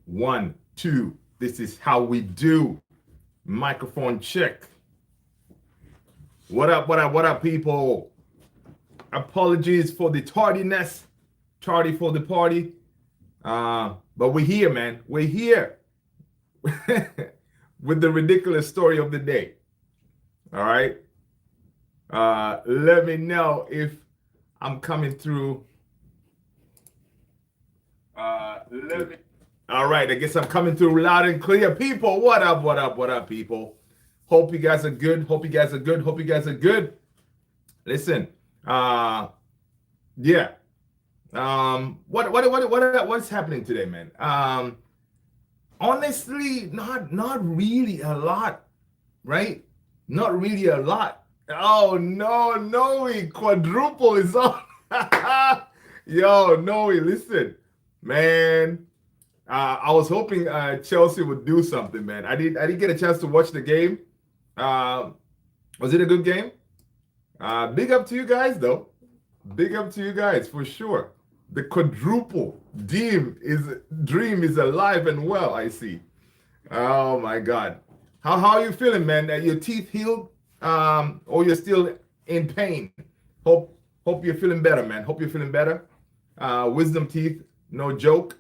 1, 2. This is how we do. Microphone check. What up, people? Apologies for the tardiness. Tardy for the party. But we're here, man. We're here with the ridiculous story of the day. All right. Let me know if I'm coming through. All right, I guess I'm coming through loud and clear. People, what up, people? Hope you guys are good. Hope you guys are good. Listen, yeah. What's happening today, man? Honestly, not really a lot, right? Not really a lot. Oh no, quadruple is on. Yo, Noe, listen, man. I was hoping Chelsea would do something, man. I didn't get a chance to watch the game. Was it a good game? Big up to you guys, though. Big up to you guys for sure. The quadruple dream is alive and well. I see. Oh my God. How are you feeling, man? Your teeth healed, or you're still in pain? Hope you're feeling better, man. Hope you're feeling better. Wisdom teeth, no joke.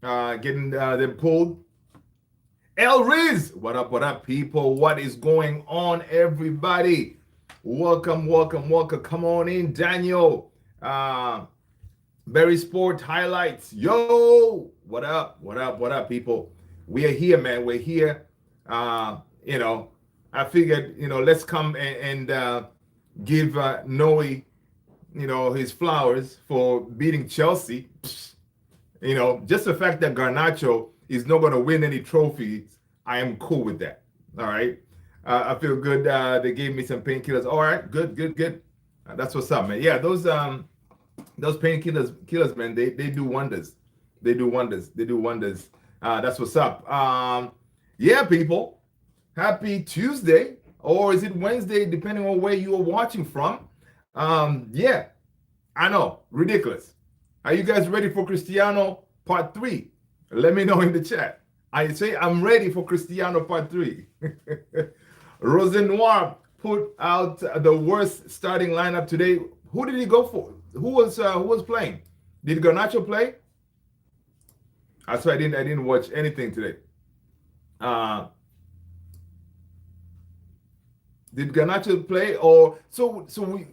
Getting them pulled. El Riz, what up, people? What is going on, everybody? Welcome. Come on in, Daniel. Berry Sport Highlights. Yo, what up, people? We are here, man. We're here. I figured, let's come and give Noe, his flowers for beating Chelsea. Just the fact that Garnacho is not going to win any trophies, I am cool with that. All right. I feel good. They gave me some painkillers. All right. Good. That's what's up, man. Yeah, those painkillers, man, they do wonders. They do wonders. That's what's up. Yeah, people. Happy Tuesday, or is it Wednesday, depending on where you are watching from. Yeah, I know. Ridiculous. Are you guys ready for Cristiano Part 3? Let me know in the chat. I say I'm ready for Cristiano Part 3. Rosenoir put out the worst starting lineup today. Who did he go for? Who was playing? Did Garnacho play? That's why I didn't watch anything today. Did Garnacho play? Or so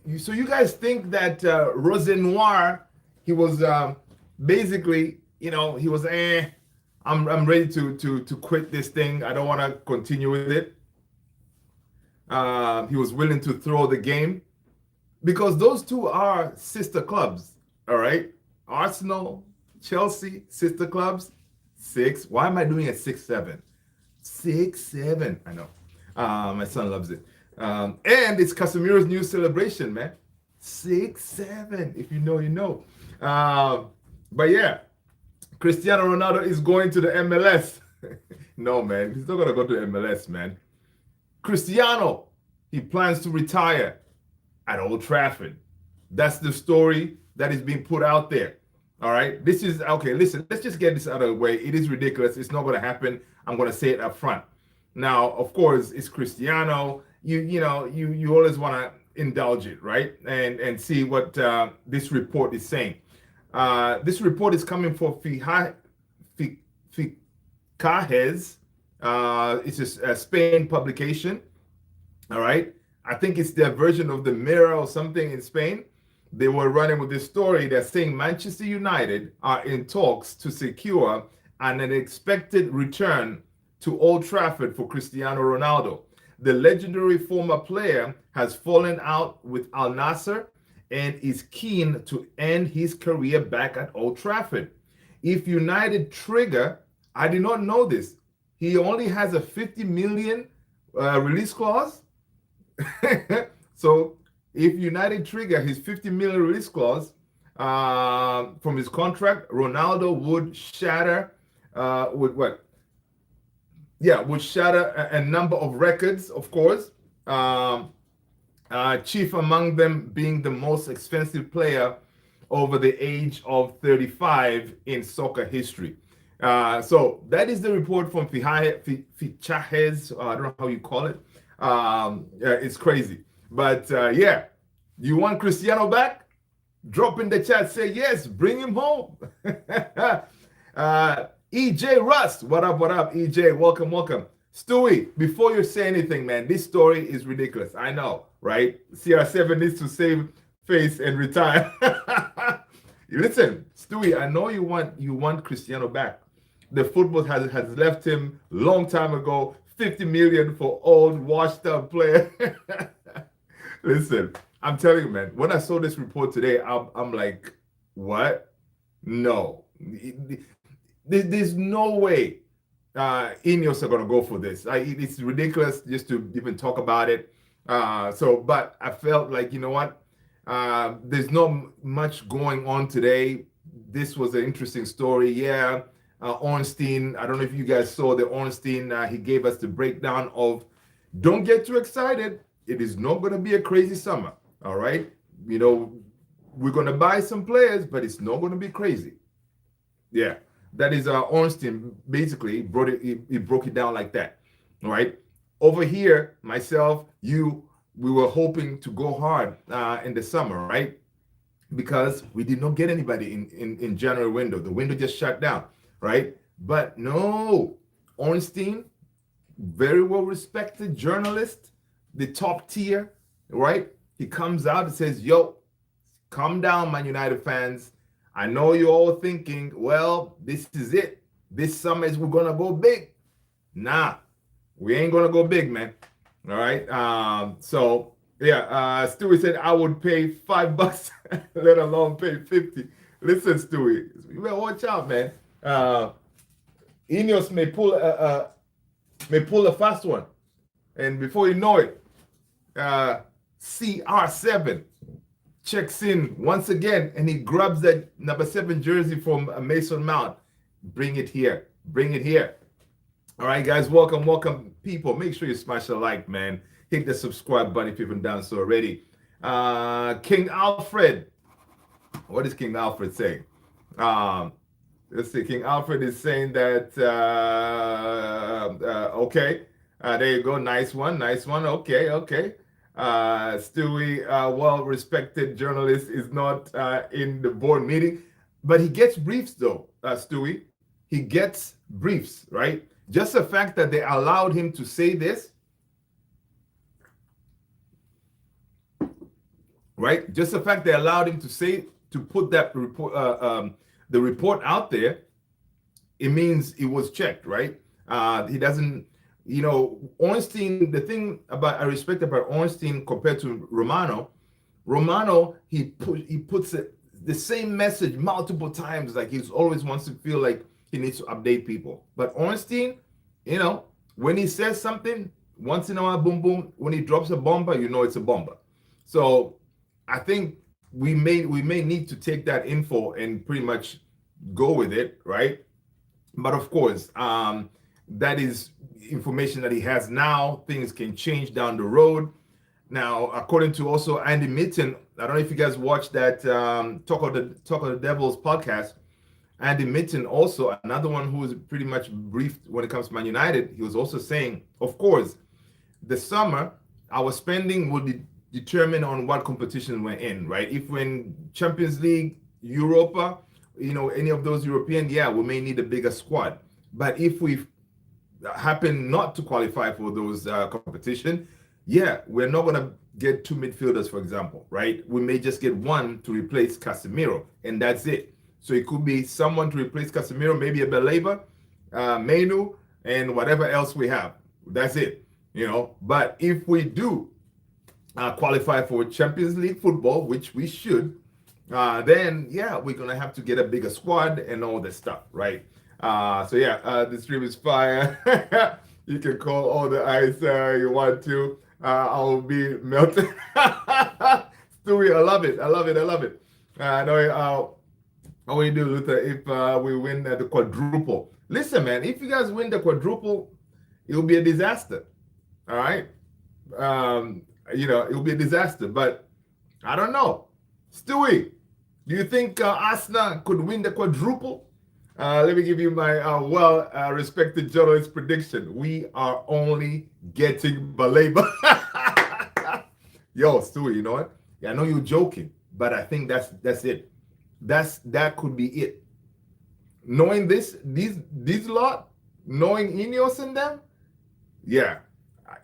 you guys think that Rosenoir, he was basically, he was I'm ready to quit this thing. I don't want to continue with it. He was willing to throw the game because those two are sister clubs. All right, Arsenal, Chelsea, sister clubs. 6. Why am I doing a 6-7? 6-7. I know. My son loves it. And it's Casemiro's new celebration, man. 6-7. If you know, you know. But yeah, Cristiano Ronaldo is going to the MLS. No, man, he's not gonna go to MLS, man. Cristiano, he plans to retire at Old Trafford. That's the story that is being put out there. All right, this is okay. Listen, let's just get this out of the way. It is ridiculous. It's not gonna happen. I'm gonna say it up front. Now, of course, it's Cristiano. You always want to indulge it, right? And see what this report is saying. This report is coming from Ficajes. It's a Spain publication. All right. I think it's their version of the Mirror or something in Spain. They were running with this story. They're saying Manchester United are in talks to secure an unexpected return to Old Trafford for Cristiano Ronaldo. The legendary former player has fallen out with Al Nassr and is keen to end his career back at Old Trafford. If United trigger, I did not know this, he only has a 50 million release clause. So if United trigger his 50 million release clause from his contract, Ronaldo would shatter would shatter a number of records, of course. Chief among them being the most expensive player over the age of 35 in soccer history. So that is the report from Fichajes. I don't know how you call it. It's crazy. But yeah, you want Cristiano back? Drop in the chat, say yes, bring him home. EJ Rust, what up, EJ? Welcome, welcome. Stewie, before you say anything, man, this story is ridiculous. I know, right? CR7 needs to save face and retire. Listen, Stewie, I know you want Cristiano back. The football has left him long time ago. 50 million for old washed up player. Listen, I'm telling you, man, when I saw this report today, I'm like, what? No. There's no way Ineos are going to go for this. It's ridiculous just to even talk about it. But I felt like, you know what? There's not much going on today. This was an interesting story. Yeah. Ornstein, I don't know if you guys saw the Ornstein, he gave us the breakdown of, don't get too excited. It is not going to be a crazy summer. All right. You know, we're going to buy some players, but it's not going to be crazy. Yeah. That is Ornstein basically he broke it down like that. All right. Over here, myself, we were hoping to go hard in the summer, right? Because we did not get anybody in January window. The window just shut down, right? But no, Ornstein, very well respected journalist, the top tier, right? He comes out and says, yo, calm down, Man United fans. I know you're all thinking, well, this is it. This summer is we're going to go big. Nah, we ain't going to go big, man. All right. Stewie said, I would pay $5, let alone pay 50. Listen, Stewie, you better watch out, man. Ineos may pull a fast one. And before you know it, CR7 checks in once again and he grabs that number 7 jersey from Mason Mount. Bring it here. Bring it here. All right, guys, welcome, people. Make sure you smash the like, man. Hit the subscribe button if you haven't done so already. King Alfred. What is King Alfred saying? Let's see. King Alfred is saying that, okay. There you go. Nice one. Okay. Stewie, well-respected journalist, is not in the board meeting, but he gets briefs though, Stewie. He gets briefs, right? Just the fact that they allowed him to say this, right? Just the fact they allowed him to put that report, the report out there, it means it was checked, right? He doesn't, you know, Ornstein, the thing about I respect about Ornstein compared to Romano, he puts the same message multiple times, like he always wants to feel like he needs to update people. But Ornstein, you know, when he says something, once in a while, boom, boom, when he drops a bomba, you know it's a bomba. So I think we may need to take that info and pretty much go with it, right? But of course, that is information that he has now. Things can change down the road. Now, according to also Andy Mitten, I don't know if you guys watched that Talk of the Devils podcast. Andy Mitten, also another one who was pretty much briefed when it comes to Man United, he was also saying, of course, the summer, our spending will be determined on what competition we're in, right? If we're in Champions League, Europa, you know, any of those European, yeah, we may need a bigger squad. But if we happen not to qualify for those competition, yeah, we're not going to get 2 midfielders, for example, right? We may just get one to replace Casemiro, and that's it. So it could be someone to replace Casemiro, maybe a Beleva, Menu, and whatever else we have. That's it, you know. But if we do qualify for Champions League football, which we should, then yeah, we're gonna have to get a bigger squad and all that stuff, right? The stream is fire. You can call all the ice you want to. I'll be melted. Stewie, I love it. How will you do, Luther, if we win the quadruple? Listen, man, if you guys win the quadruple, it will be a disaster. All right? You know, it will be a disaster. But I don't know. Stewie, do you think Arsenal could win the quadruple? Let me give you my respected journalist prediction. We are only getting Baleba. Yo, Stewie, you know what? Yeah, I know you're joking, but I think that's it. That could be it. Knowing these lot, knowing Ineos and them, yeah.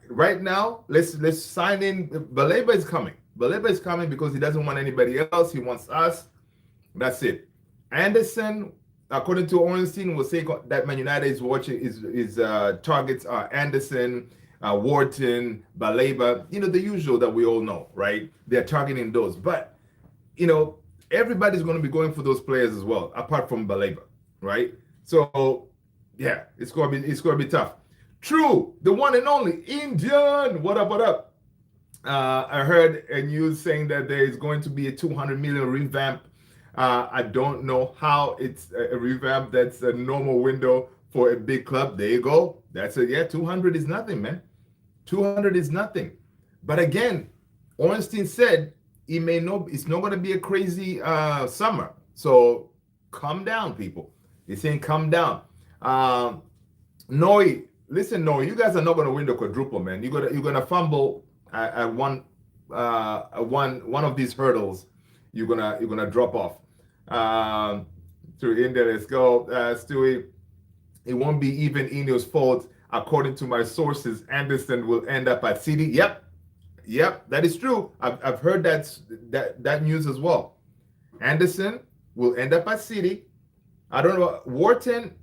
Right now, let's sign in. Baleba is coming. Baleba is coming because he doesn't want anybody else. He wants us. That's it. Anderson, according to Ornstein, will say that Man United is watching his targets are Anderson, Wharton, Baleba. You know, the usual that we all know, right? They're targeting those. But, you know, everybody's going to be going for those players as well, apart from Baleba, right? So, yeah, it's gonna be tough. True, the one and only Indian. What up? What up? I heard a news saying that there is going to be a 200 million revamp. I don't know how it's a revamp. That's a normal window for a big club. There you go. That's it. Yeah, 200 is nothing, man. 200 is nothing. But again, Ornstein said it's not going to be a crazy summer. So calm down, people. He's saying calm down. Noi, listen, Noi, you guys are not going to win the quadruple, man. You're gonna fumble at one of these hurdles. You're gonna drop off. To India, let's go, Stewie. It won't be even Ineos' fault. According to my sources, Anderson will end up at City. Yep, that is true. I've heard that news as well. Anderson will end up at City. I don't know. Wharton.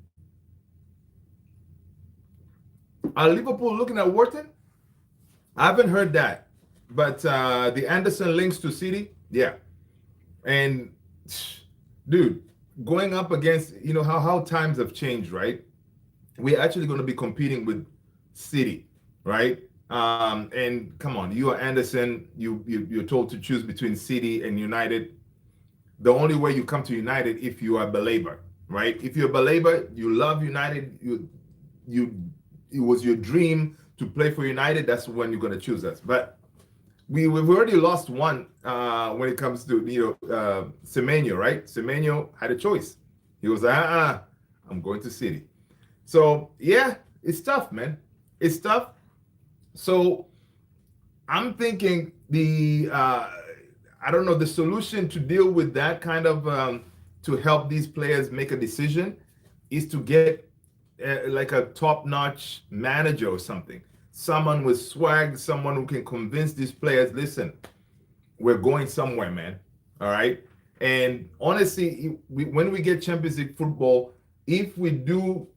Are Liverpool looking at Wharton? I haven't heard that. But the Anderson links to City, yeah. And dude, going up against, you know how times have changed, right? We're actually going to be competing with City, right? And come on, you are Anderson. You're told to choose between City and United. The only way you come to United if you are a believer, right? If you're a believer, you love United. It was your dream to play for United. That's when you're going to choose us. But we've already lost one when it comes to Semenyo, right? Semenyo had a choice. He was like, I'm going to City. So yeah, it's tough, man. It's tough. So I'm thinking I don't know, the solution to deal with that kind of to help these players make a decision is to get like a top-notch manager or something, someone with swag, someone who can convince these players, listen, we're going somewhere, man. All right. And honestly, when we get Champions League football, if we do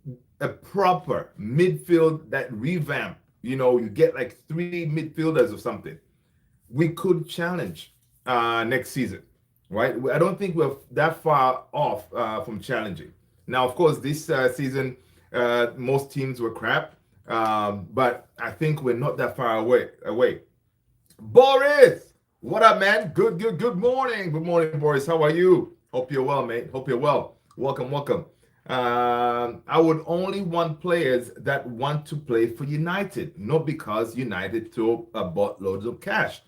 a proper midfield that revamp, you get like 3 midfielders or something, we could challenge next season, right? I don't think we're that far off from challenging. Now, of course, this season, most teams were crap, but I think we're not that far away. Boris, what up, man? Good morning. Good morning, Boris. How are you? Hope you're well, mate. Hope you're well. Welcome. I would only want players that want to play for United, not because United throw a buttloads of cash.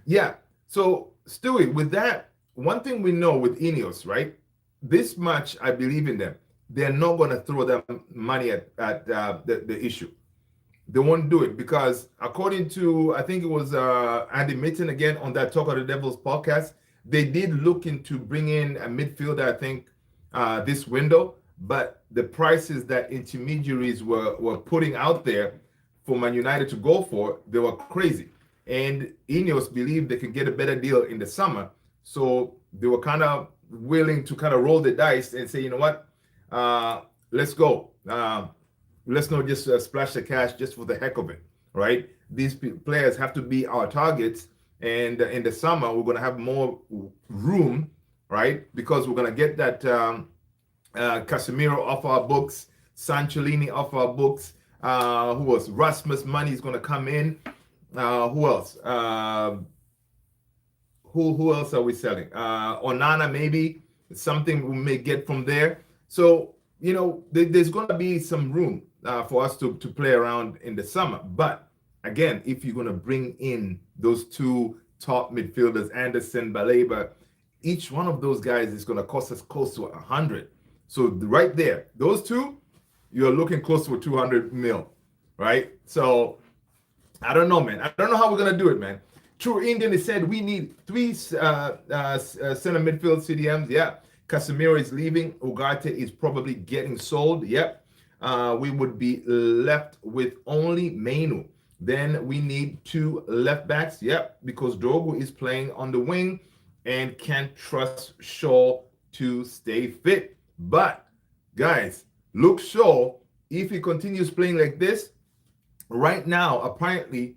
Yeah. So, Stewie, with that, one thing we know with Ineos, right? This much, I believe in them. They're not going to throw them money at the issue. They won't do it because according to, I think it was Andy Mitten again on that Talk of the Devils podcast, they did look into bring in a midfielder, I think, this window, but the prices that intermediaries were putting out there for Man United to go for, they were crazy. And Ineos believed they could get a better deal in the summer. So they were kind of willing to kind of roll the dice and say, you know what, let's go. Let's not just splash the cash just for the heck of it, right? These players have to be our targets. And in the summer, we're going to have more room, right? Because we're going to get that Casemiro off our books, Sanchez off our books. Who else? Rasmus money is going to come in. Who else? Who else are we selling? Onana, maybe. Something we may get from there. So, there's going to be some room for us to play around in the summer. But again, if you're going to bring in those 2 top midfielders, Anderson, Baleba, each one of those guys is going to cost us close to 100. So right there, those two, you're looking close to a 200 mil, right? So I don't know, man. I don't know how we're gonna do it, man. True Indian has said we need three center midfield CDMs. Yeah, Casemiro is leaving. Ugarte is probably getting sold. Yep. We would be left with only Mainu. Then we need two left backs. Yep, because Drogo is playing on the wing and can't trust Shaw to stay fit. But guys, Luke Shaw, if he continues playing like this, right now, apparently,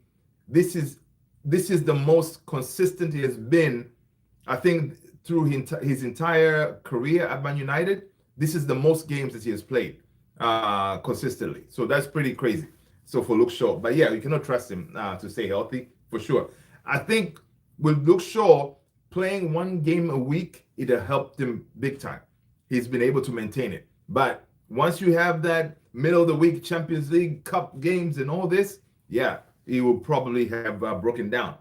this is the most consistent he has been, I think, through his entire career at Man United. This is the most games that he has played consistently. So that's pretty crazy. So for Luke Shaw, but yeah, you cannot trust him to stay healthy for sure. I think with Luke Shaw playing one game a week, it helped him big time. He's been able to maintain it. But once you have that middle of the week Champions League Cup games and all this, yeah, he will probably have broken down.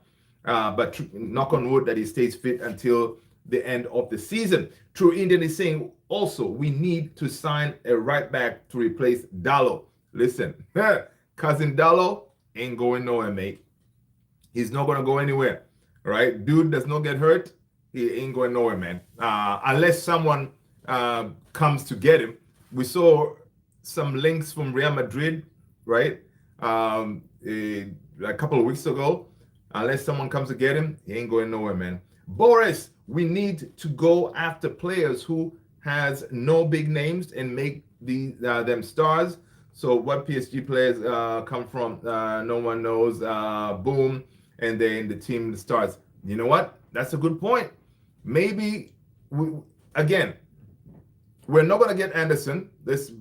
But knock on wood that he stays fit until the end of the season. True Indian is saying also we need to sign a right back to replace Dallo. Listen, cousin Dallo ain't going nowhere, mate. He's not going to go anywhere, right? Dude does not get hurt. He ain't going nowhere, man. Unless someone comes to get him. We saw some links from Real Madrid, right? A couple of weeks ago. Unless someone comes to get him, he ain't going nowhere, man. Boris, we need to go after players who has no big names and make them stars. So what PSG players come from, no one knows. Boom, and then the team starts. You know what? That's a good point. Maybe we're not gonna get Anderson. Let's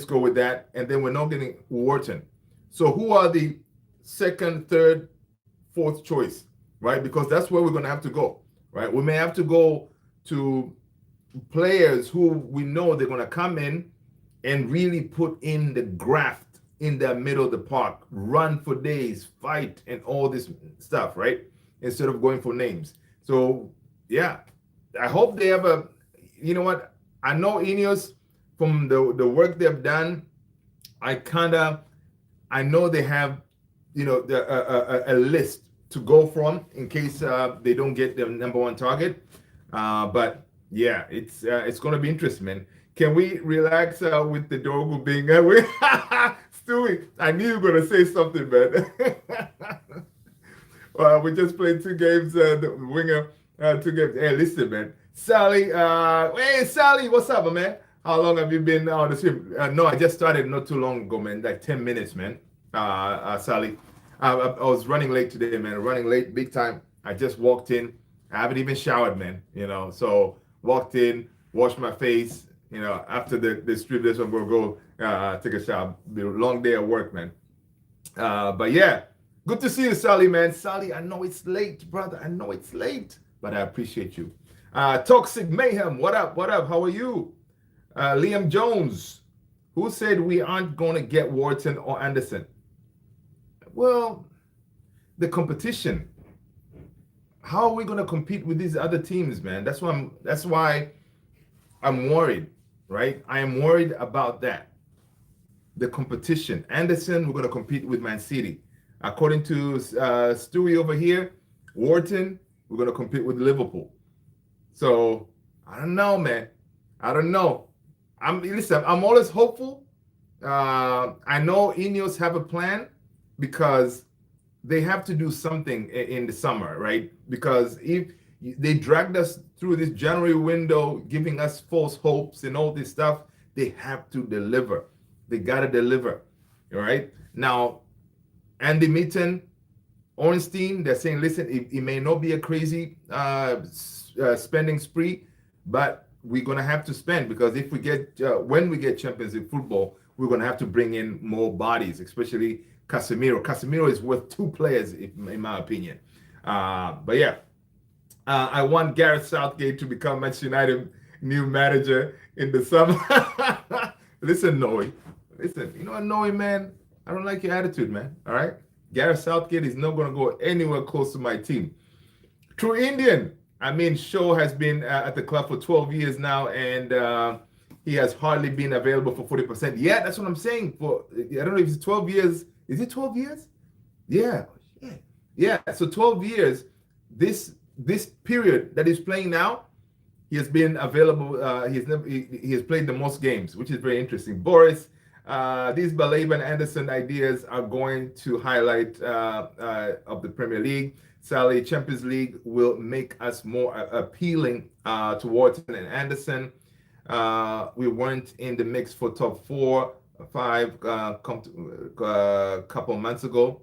go with that, and then we're not getting Wharton. So who are the second, third, fourth choice, right? Because that's where we're gonna have to go, right? We may have to go to players who we know they're gonna come in and really put in the graft in the middle of the park, run for days, fight, and all this stuff, right? Instead of going for names. So yeah, I hope they have a. You know what? I know Ineos from the work they've done. I know they have, a list to go from in case they don't get their number one target. But yeah, it's going to be interesting, man. Can we relax with the Dorgu being Stewie, I knew you were going to say something, man. We just played 2 games, the winger, 2 games. Hey, listen, man. Sally, hey, Sally, what's up, man? How long have you been on the stream? No, I just started not too long ago, man. Like 10 minutes, man. Sally. I was running late today, man. Running late, big time. I just walked in. I haven't even showered, man. So walked in, washed my face. After the stream, this one, we'll go take a shower. Be a long day at work, man. But yeah, good to see you, Sally, man. Sally, I know it's late, brother. I know it's late, but I appreciate you. Toxic Mayhem, what up? How are you? Liam Jones, who said we aren't going to get Wharton or Anderson? Well, the competition. How are we going to compete with these other teams, man? That's why I'm worried, right? I am worried about that. The competition. Anderson, we're going to compete with Man City. According to Stewie over here, Wharton, we're going to compete with Liverpool. So I don't know, man. I don't know. I'm always hopeful. I know Ineos have a plan because they have to do something in the summer, right? Because if they dragged us through this January window, giving us false hopes and all this stuff, they have to deliver. They gotta deliver. All right. Now, Andy Mitten, Ornstein, they're saying, listen, it may not be a crazy spending spree, but we're gonna have to spend because if we get when we get Champions League football, we're gonna have to bring in more bodies, especially Casemiro. Casemiro is worth 2 players, in my opinion. But yeah, I want Gareth Southgate to become Manchester United new manager in the summer. Listen, Noe. Listen, you know what, Noe, man? I don't like your attitude, man. All right? Gareth Southgate is not going to go anywhere close to my team. True Indian. I mean, Shaw has been at the club for 12 years now, and he has hardly been available for 40%. Yeah, that's what I'm saying. For I don't know if it's 12 years. Is it 12 years? Yeah. Yeah. So 12 years, this period that he's playing now, he has been available. He has played the most games, which is very interesting. Boris, these Baleba and Anderson ideas are going to highlight of the Premier League. Sally, Champions League will make us more appealing to Wharton and Anderson. We weren't in the mix for top 4, 5 couple months ago.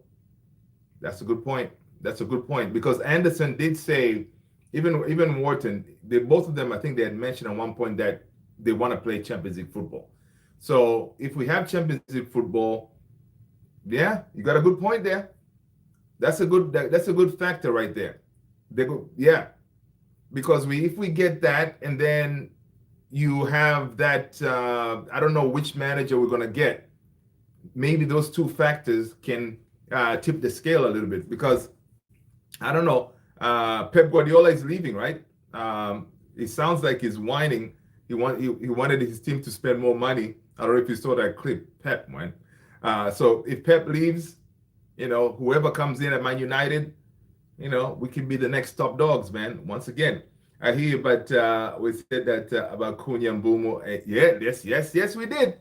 That's a good point. That's a good point because Anderson did say, even Wharton, both of them, I think they had mentioned at one point that they want to play Champions League football. So if we have Champions League football, yeah, you got a good point there. That's a good factor right there. Yeah, because if we get that, and then you have that, I don't know which manager we're gonna get. Maybe those two factors can tip the scale a little bit because I don't know. Pep Guardiola is leaving, right? It sounds like he's whining. He wanted his team to spend more money. I don't know if you saw that clip, Pep, man. So if Pep leaves, whoever comes in at Man United, we can be the next top dogs, man. Once again, I hear you, but we said that about Cunha and Bumo. Yes, we did.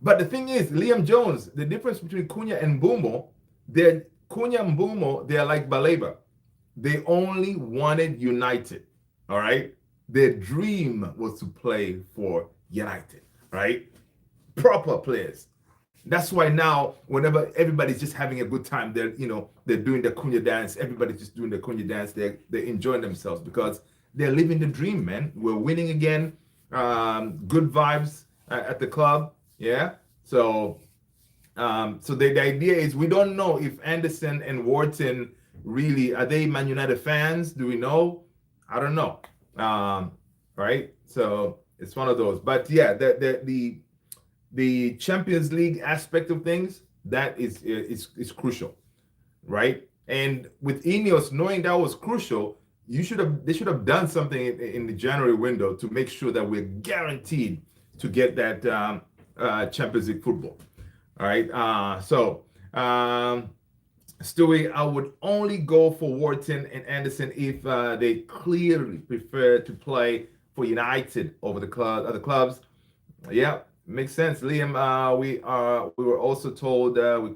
But the thing is, Liam Jones, the difference between Cunha and Bumo, Cunha and Bumo, they're like Baleba. They only wanted United, all right? Their dream was to play for United, right? Proper players. That's why now, whenever everybody's just having a good time, they're doing the Cunha dance. Everybody's just doing the Cunha dance. They're enjoying themselves because they're living the dream, man. We're winning again. Good vibes at the club, yeah. So the idea is we don't know if Anderson and Wharton really are they Man United fans? Do we know? I don't know. Right? So it's one of those. But yeah, the Champions League aspect of things, that is crucial, right? And with Ineos knowing that was crucial, they should have done something in the January window to make sure that we're guaranteed to get that Champions League football. All right. Stewie, I would only go for Wharton and Anderson if they clearly prefer to play for United over the other clubs. Yeah, makes sense. Liam, we were also told we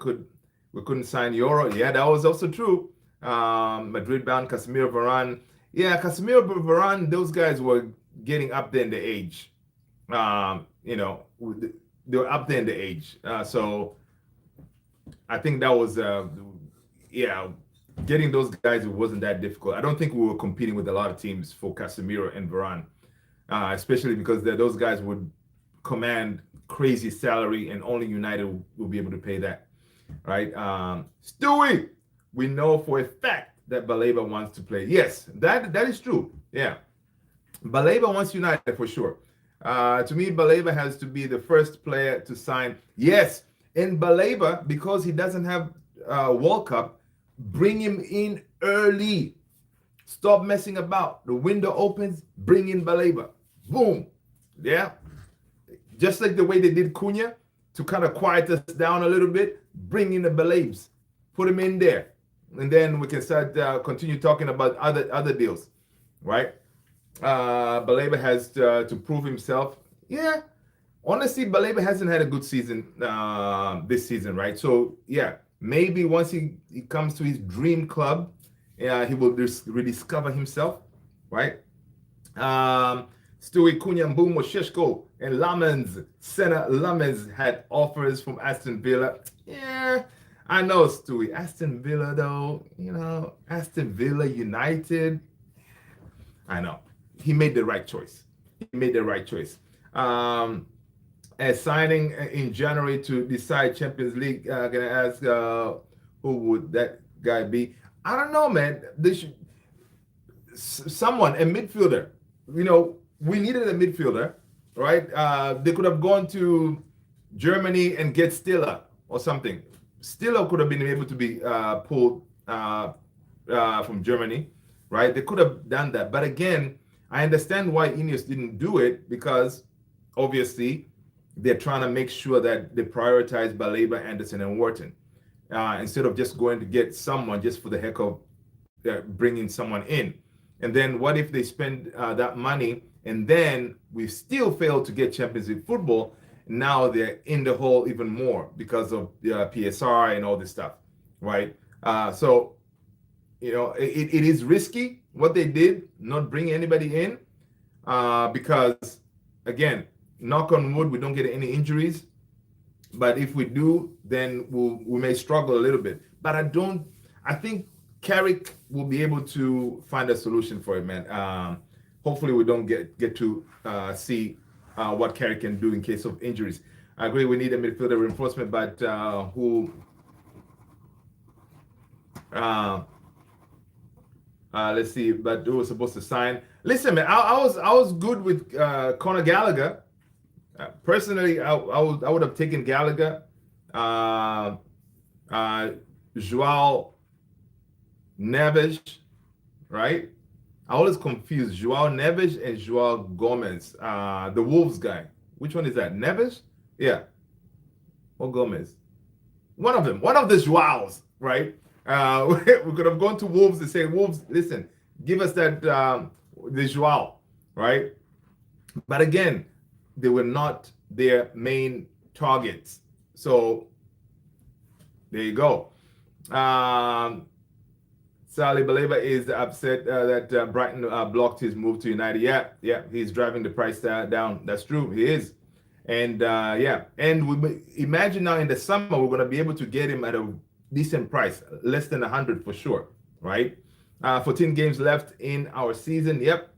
couldn't sign Euro. Yeah, that was also true. Madrid-bound Casemiro, Varane. Yeah, Casemiro, Varane, those guys were getting up there in the age. They were up there in the age. So I think that was getting those guys, it wasn't that difficult. I don't think we were competing with a lot of teams for Casemiro and Varane, especially because those guys would command crazy salary and only United will be able to pay that, right? Stewie, we know for a fact that Baleba wants to play. Yes, that is true. Yeah, Baleba wants United for sure. To me, Baleba has to be the first player to sign. Yes, and Baleba, because he doesn't have World Cup, bring him in early. Stop messing about. The window opens, bring in Baleba. Boom. Yeah. Just like the way they did Cunha to kind of quiet us down a little bit, bring in the Balebs. Put him in there. And then we can start continue talking about other deals, right? Baleba has to prove himself. Yeah. Honestly, Baleba hasn't had a good season this season, right? So, yeah, maybe once he comes to his dream club, he will rediscover himself, right? Stewie, Cunha, Mbumo, Sheshko, and Lamens. Senna Lamens had offers from Aston Villa. Yeah, I know, Stewie. Aston Villa, though, Aston Villa United. I know. He made the right choice. As signing in January to decide Champions League, gonna ask who would that guy be? I don't know, man. They should someone, a midfielder. We needed a midfielder, right? They could have gone to Germany and get Stiller or something. Stiller could have been able to be pulled from Germany, right? They could have done that, but again, I understand why Ineos didn't do it because obviously they're trying to make sure that they prioritize Baleba, Anderson, and Wharton instead of just going to get someone just for the heck of bringing someone in. And then what if they spend that money and then we still fail to get Champions League football? Now they're in the hole even more because of the PSR and all this stuff, right? So, it is risky what they did, not bring anybody in, because, again, knock on wood, we don't get any injuries. But if we do, then we may struggle a little bit. But I think Carrick will be able to find a solution for it, man. Hopefully we don't get to see what Carrick can do in case of injuries. I agree we need a midfielder reinforcement, but who let's see, but who was supposed to sign? Listen, man, I was good with Conor Gallagher. Personally, I would have taken Gallagher, Joao Neves, right? I always confuse Joao Neves and Joao Gomez, the Wolves guy. Which one is that? Neves? Yeah. Or Gomez? One of them. One of the Joaos, right? We could have gone to Wolves and say, Wolves, listen, give us that the Joao, right? But again, they were not their main targets. So there you go. Sally Baleba is upset that Brighton blocked his move to United. Yeah, he's driving the price down. That's true, he is. And and we imagine now in the summer we're going to be able to get him at a decent price, less than 100 for sure, right? 14 games left in our season. Yep.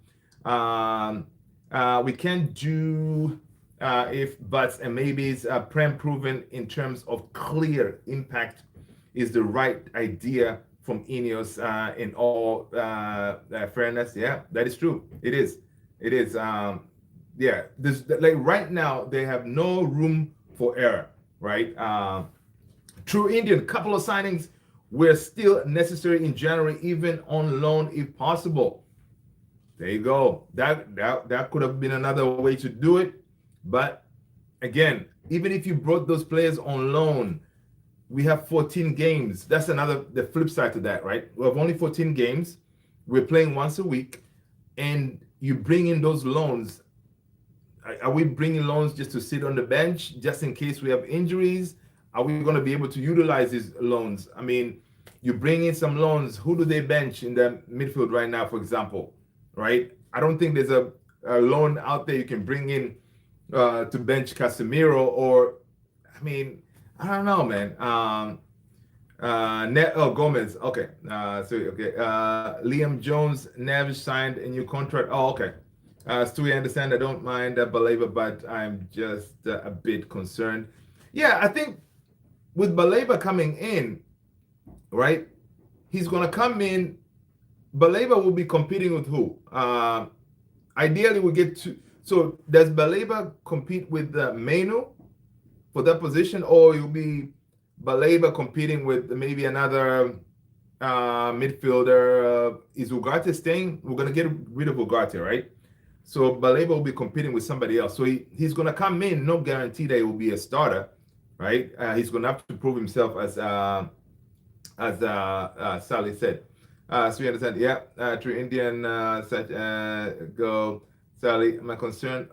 We can't do if buts and maybes. Prem proven in terms of clear impact is the right idea from Ineos in all fairness. Yeah, that is true. It is. There's like right now they have no room for error, right? True Indian, couple of signings were still necessary in January, even on loan if possible. There you go. That could have been another way to do it. But again, even if you brought those players on loan, we have 14 games. That's the flip side to that, right? We have only 14 games. We're playing once a week. And you bring in those loans. Are we bringing loans just to sit on the bench, just in case we have injuries? Are we going to be able to utilize these loans? I mean, you bring in some loans. Who do they bench in the midfield right now, for example? Right? I don't think there's a loan out there you can bring in to bench Casemiro or, I mean, I don't know, man. Gomez. Okay. Liam Jones, Neves signed a new contract. Oh, okay. Stewie, I understand. I don't mind Baleba, but I'm just a bit concerned. Yeah, I think with Baleba coming in, right? He's going to come in. Baleba will be competing with who? Ideally, we get to. So does Baleba compete with Menu for that position, or you'll be Baleba competing with maybe another midfielder? Is Ugarte staying? We're going to get rid of Ugarte, right? So Baleba will be competing with somebody else. So he's going to come in, no guarantee that he will be a starter, right? He's going to have to prove himself as Sally said. So you understand? Yeah, True Indian go. Sally, my concern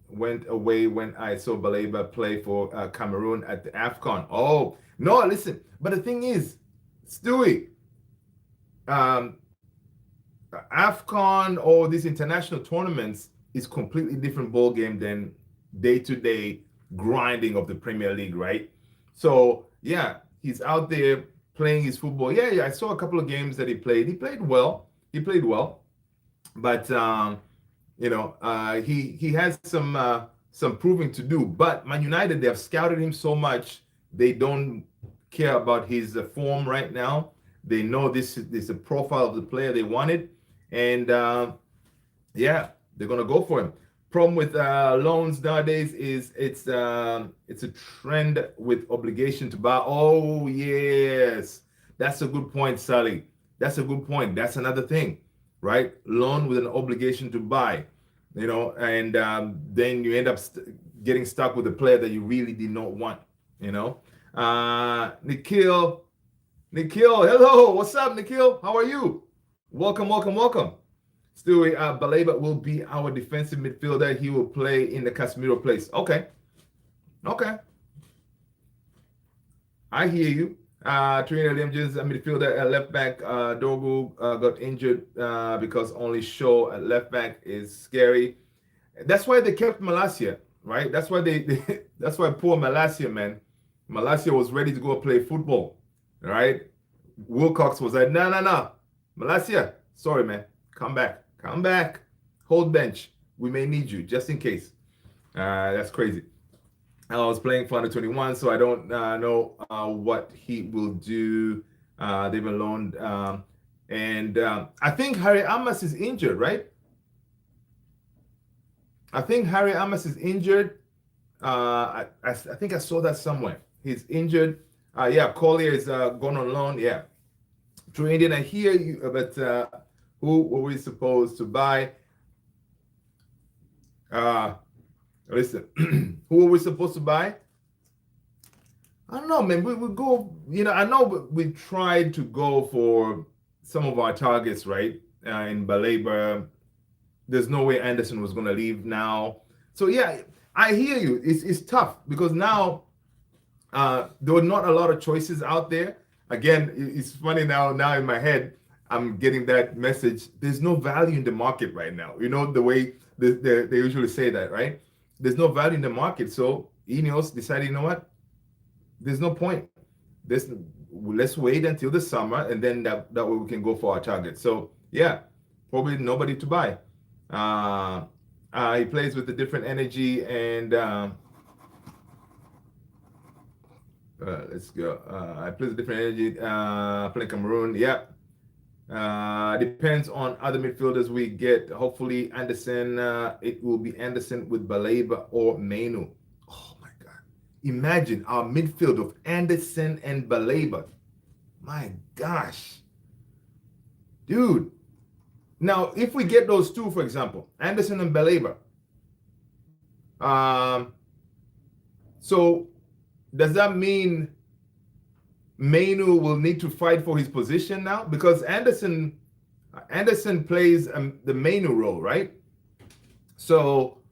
went away when I saw Baleba play for Cameroon at the AFCON. Oh, no, listen. But the thing is, Stewie, AFCON or these international tournaments is completely different ball game than day-to-day grinding of the Premier League, right? So, yeah, he's out there playing his football. Yeah, I saw a couple of games that he played. He played well. But he has some proving to do. But Man United, they have scouted him so much, they don't care about his form right now. They know this is the profile of the player they wanted, and they're gonna go for him. Problem with loans nowadays is it's a trend with obligation to buy. Oh yes, that's a good point, Sally. That's a good point. That's another thing, right? Loan with an obligation to buy. and then you end up getting stuck with a player that you really did not want, Nikhil, hello, what's up, Nikhil? How are you? Welcome, welcome, welcome. Stewie Baleba will be our defensive midfielder. He will play in the Casemiro place. Okay, okay, I hear you. Trinidad James, midfielder at left back. Dogu got injured because only Shaw at left back is scary. That's why they kept Malasia, right? That's why that's why poor Malasia, man. Malasia was ready to go play football, right? Wilcox was like, no. Malasia, sorry, man. Come back. Hold bench. We may need you just in case. That's crazy. I was playing for under 21, so I don't know what he will do. They've been loaned. And I think Harry Amas is injured, right? I think Harry Amas is injured. I think I saw that somewhere. He's injured. Yeah, Collier is gone on loan. Yeah. True Indian, I hear you, but who were we supposed to buy? Listen, who were we supposed to buy? I don't know, man. We go, I know we tried to go for some of our targets, right? In Baleba. There's no way Anderson was going to leave now. So, yeah, I hear you. It's tough because now there were not a lot of choices out there. Again, it's funny now in my head, I'm getting that message. There's no value in the market right now. The way they usually say that, right? There's no value in the market. So Ineos decided, you know what? There's no point. Let's wait until the summer, and then that way we can go for our target. So, yeah, probably nobody to buy. He plays with a different energy, and let's go. I plays with different energy. Playing Cameroon, yeah. Depends on other midfielders we get. Hopefully, Anderson. It will be Anderson with Baleba or Mainu. Oh my God! Imagine our midfield of Anderson and Baleba. My gosh, dude. Now, if we get those two, for example, Anderson and Baleba, so does that mean Mainu will need to fight for his position now? Because Anderson plays the Mainu role, right? So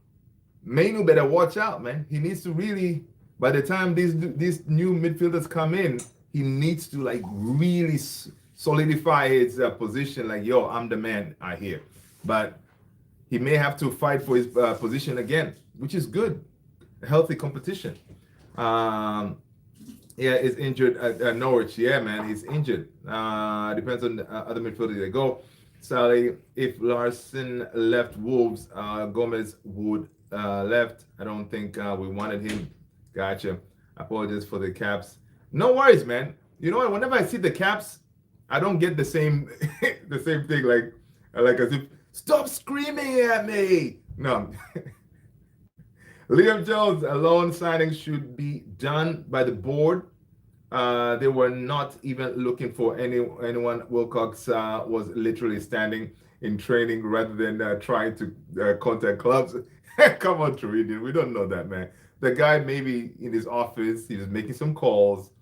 Mainu better watch out, man. He needs to really, by the time these new midfielders come in, he needs to really solidify his position. Like, yo, I'm the man out here. But he may have to fight for his position again, which is good. A healthy competition. Yeah, is injured at Norwich. Yeah, man, he's injured. Depends on the other midfielders they go. Sally, if Larson left Wolves, Gomez would left. I don't think we wanted him. Gotcha. Apologies for the caps. No worries, man. You know what? Whenever I see the caps, I don't get the same the same thing. Like as if stop screaming at me. No. Liam Jones, a loan signing should be done by the board. They were not even looking for anyone. Wilcox was literally standing in training rather than trying to contact clubs. Come on, Truridian. We don't know that, man. The guy maybe in his office, he was making some calls.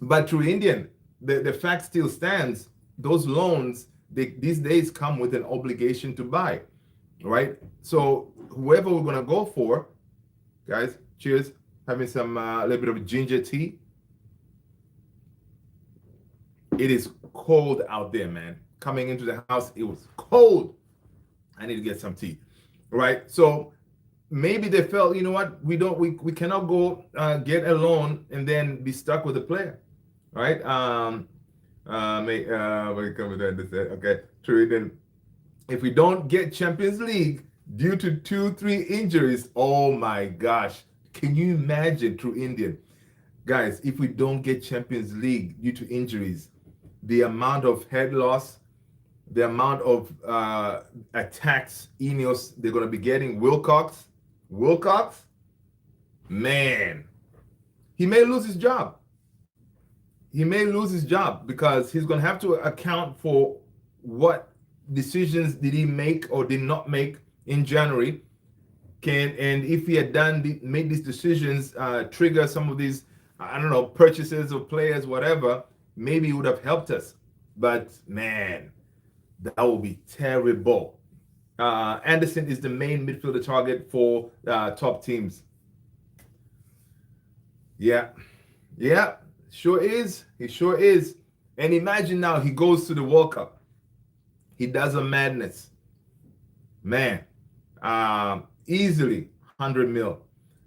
But Truridian, the fact still stands. Those loans, these days come with an obligation to buy, right? So whoever we're going to go for, guys, cheers. Having some a little bit of ginger tea. It is cold out there, man. Coming into the house, it was cold. I need to get some tea, right? So maybe they felt, you know what, we cannot go get a loan and then be stuck with the player, right? Okay, true. Then if we don't get Champions League due to 2-3 injuries, oh my gosh, can you imagine, True Indian? Guys, if we don't get Champions League due to injuries, the amount of head loss, the amount of attacks Ineos they're going to be getting, Wilcox, man, he may lose his job. He may lose his job because he's going to have to account for what decisions did he make or did not make in January and if he had made these decisions, trigger some of these, I don't know, purchases of players, whatever, maybe it would have helped us. But man, that would be terrible. Anderson is the main midfielder target for top teams. Yeah, yeah, sure is. He sure is. And imagine now he goes to the World Cup. He does a madness. Man, easily 100 mil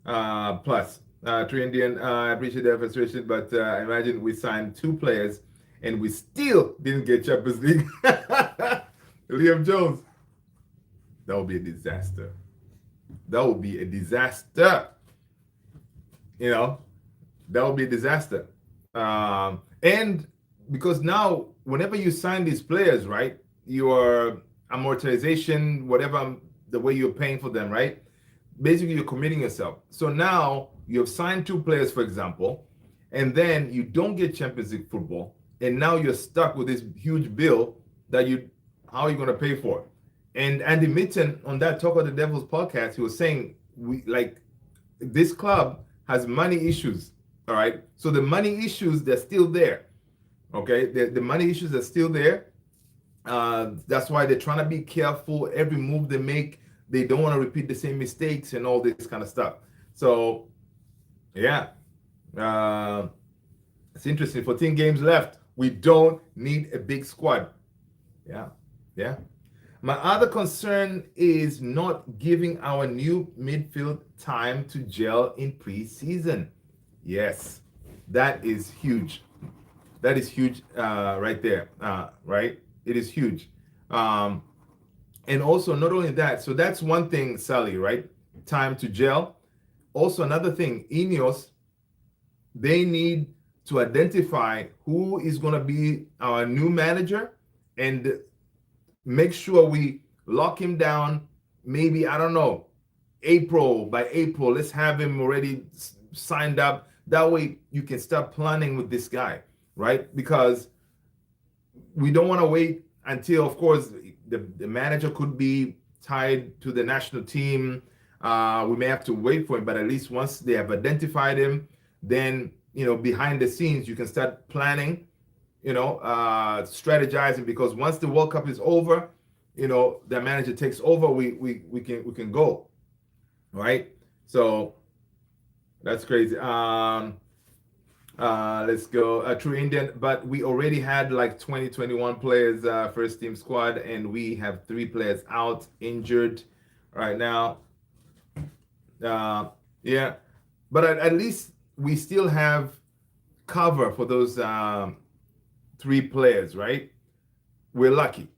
plus. True Indian, I appreciate the frustration, but imagine we signed two players and we still didn't get Champions League. Liam Jones, that would be a disaster. That would be a disaster. You know, that would be a disaster. And because now, whenever you sign these players, right, your amortization, whatever the way you're paying for them, right? Basically, you're committing yourself. So now you have signed two players, for example, and then you don't get Champions League football, and now you're stuck with this huge bill that how are you going to pay for? And Andy Mitten on that Talk of the Devils podcast, he was saying this club has money issues. All right, so the money issues, they're still there. Okay, the money issues are still there. That's why they're trying to be careful every move they make. They don't want to repeat the same mistakes and all this kind of stuff. So, yeah, it's interesting. 14 games left. We don't need a big squad. Yeah, yeah. My other concern is not giving our new midfield time to gel in preseason. Yes, that is huge. That is huge right there, right? It is huge. And also, not only that, so that's one thing, Sally, right? Time to gel. Also, another thing, Ineos, they need to identify who is going to be our new manager and make sure we lock him down. Maybe, I don't know, by April, let's have him already signed up. That way you can start planning with this guy, right? Because we don't want to wait until, of course, the manager could be tied to the national team. We may have to wait for him, but at least once they have identified him, then, behind the scenes, you can start planning, strategizing, because once the World Cup is over, the manager takes over, we can go, right? So that's crazy. Let's go. True Indian, but we already had like 21 players first team squad, and we have 3 players out injured right now. Yeah, but at least we still have cover for those 3 players, right? We're lucky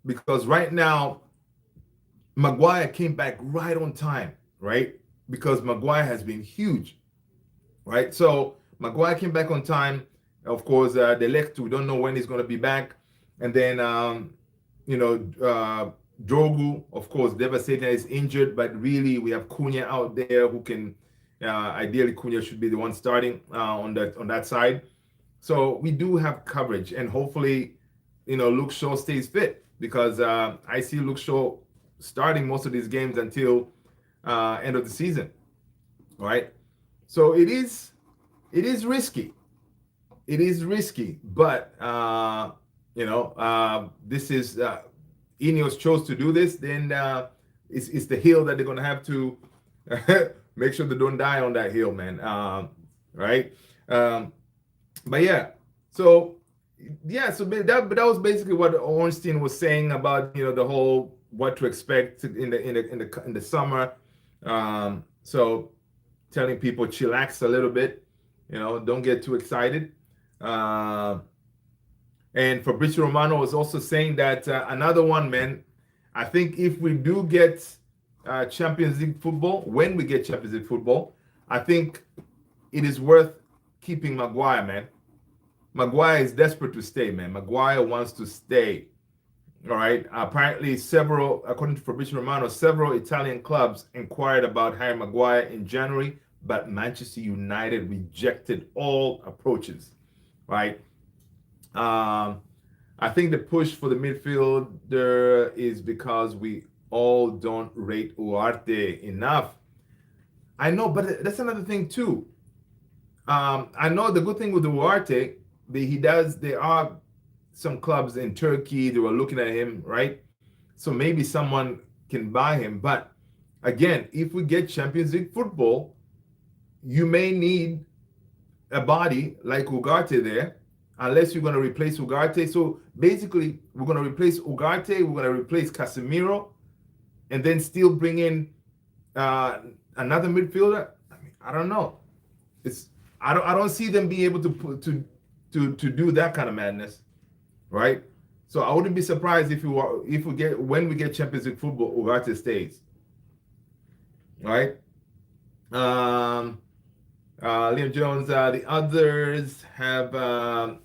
because right now Maguire came back right on time, right? Because Maguire has been huge, right? So Maguire came back on time. Of course, the left, we don't know when he's going to be back. And then, Drogu, of course, devastating, is injured, but really we have Cunha out there who can, ideally Cunha should be the one starting on that side. So we do have coverage, and hopefully, Luke Shaw stays fit, because I see Luke Shaw starting most of these games until end of the season, right? So it is risky. It is risky, but this is Ineos chose to do this. Then it's the hill that they're gonna have to make sure they don't die on that hill, man. Right? But yeah, so that was basically what Ornstein was saying about the whole what to expect in the summer. So telling people chillax a little bit, don't get too excited. And Fabrizio Romano was also saying that another one, man. I think if we do get Champions League football, when we get Champions League football, I think it is worth keeping Maguire, man. Maguire is desperate to stay, man. Maguire wants to stay. All right. Apparently, according to Fabrizio Romano, several Italian clubs inquired about hiring Maguire in January, but Manchester United rejected all approaches. Right. I think the push for the midfielder is because we all don't rate Ugarte enough. I know, but that's another thing too. I know the good thing with Ugarte, there are some clubs in Turkey that were looking at him, right? So maybe someone can buy him. But again, if we get Champions League football, you may need a body like Ugarte there, unless you're going to replace Ugarte. So basically, we're going to replace Ugarte, we're going to replace Casemiro, and then still bring in another midfielder. I mean, I don't know. I don't see them being able to do that kind of madness, right? So I wouldn't be surprised when we get Champions League football, Ugarte stays, right? Liam Jones, the others have a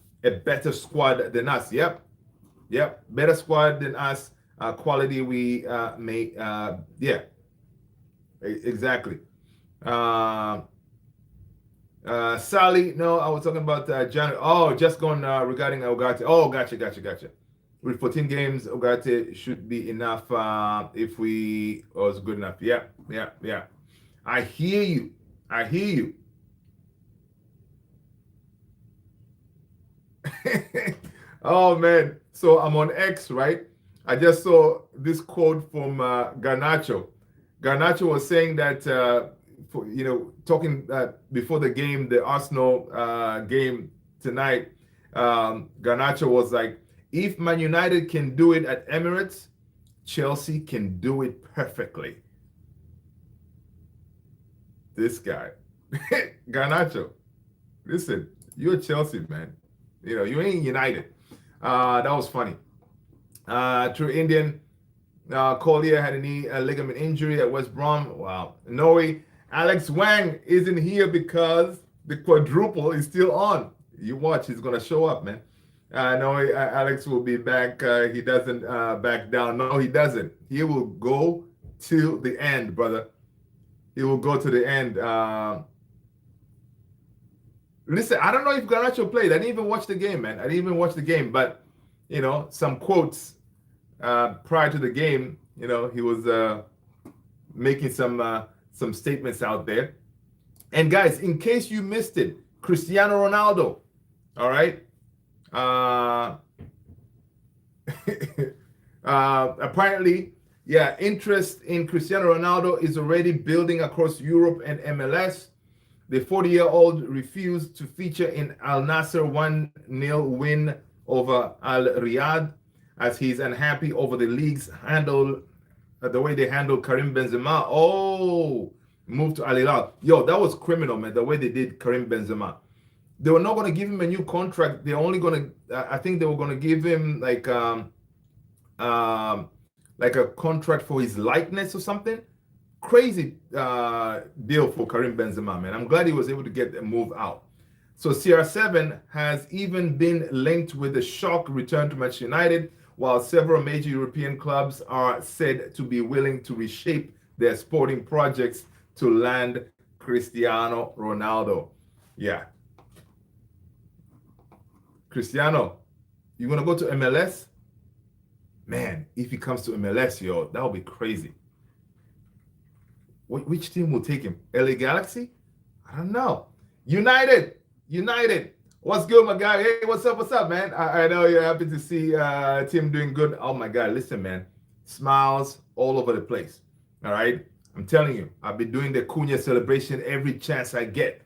better squad than us. Yep, better squad than us. Quality we may, yeah, exactly. Sally, no, I was talking about John. Oh, just going regarding Ugarte. Oh, gotcha. With 14 games, Ugarte should be enough if we was good enough. Yeah. I hear you. Oh man, so I'm on X, right? I just saw this quote from Garnacho. Garnacho was saying that talking before the game, the Arsenal game tonight. Garnacho was like, if Man United can do it at Emirates, Chelsea can do it perfectly. This guy, Garnacho, listen, you're Chelsea, man. You ain't United. That was funny. True Indian. Collier had a knee ligament injury at West Brom. Wow. Noe. Alex Wang isn't here because the quadruple is still on. You watch, he's going to show up, man. No, Alex will be back. He doesn't back down. No, he doesn't. He will go to the end, brother. He will go to the end. Listen, I don't know if Garnacho played. I didn't even watch the game, man. But, some quotes prior to the game, he was making some statements out there. And guys, in case you missed it, Cristiano Ronaldo, all right? Apparently, interest in Cristiano Ronaldo is already building across Europe and MLS. The 40-year-old refused to feature in Al Nassr 1-0 win over Al Riyadh, as he's unhappy over the league's the way they handled Karim Benzema. Oh, moved to Al Hilal. Yo, that was criminal, man, the way they did Karim Benzema. They were not going to give him a new contract. They're only going to, I think they were going to give him like a contract for his likeness or something. Crazy deal for Karim Benzema, man. I'm glad he was able to get a move out. So CR7 has even been linked with the shock return to Manchester United, while several major European clubs are said to be willing to reshape their sporting projects to land Cristiano Ronaldo. Yeah. Cristiano, you want to go to MLS? Man, if he comes to MLS, yo, that would be crazy. Which team will take him? LA Galaxy? I don't know. United. What's good, my guy? Hey, what's up, man? I know you're happy to see Tim doing good. Oh my God, listen, man. Smiles all over the place. All right? I'm telling you, I've been doing the Cunha celebration every chance I get.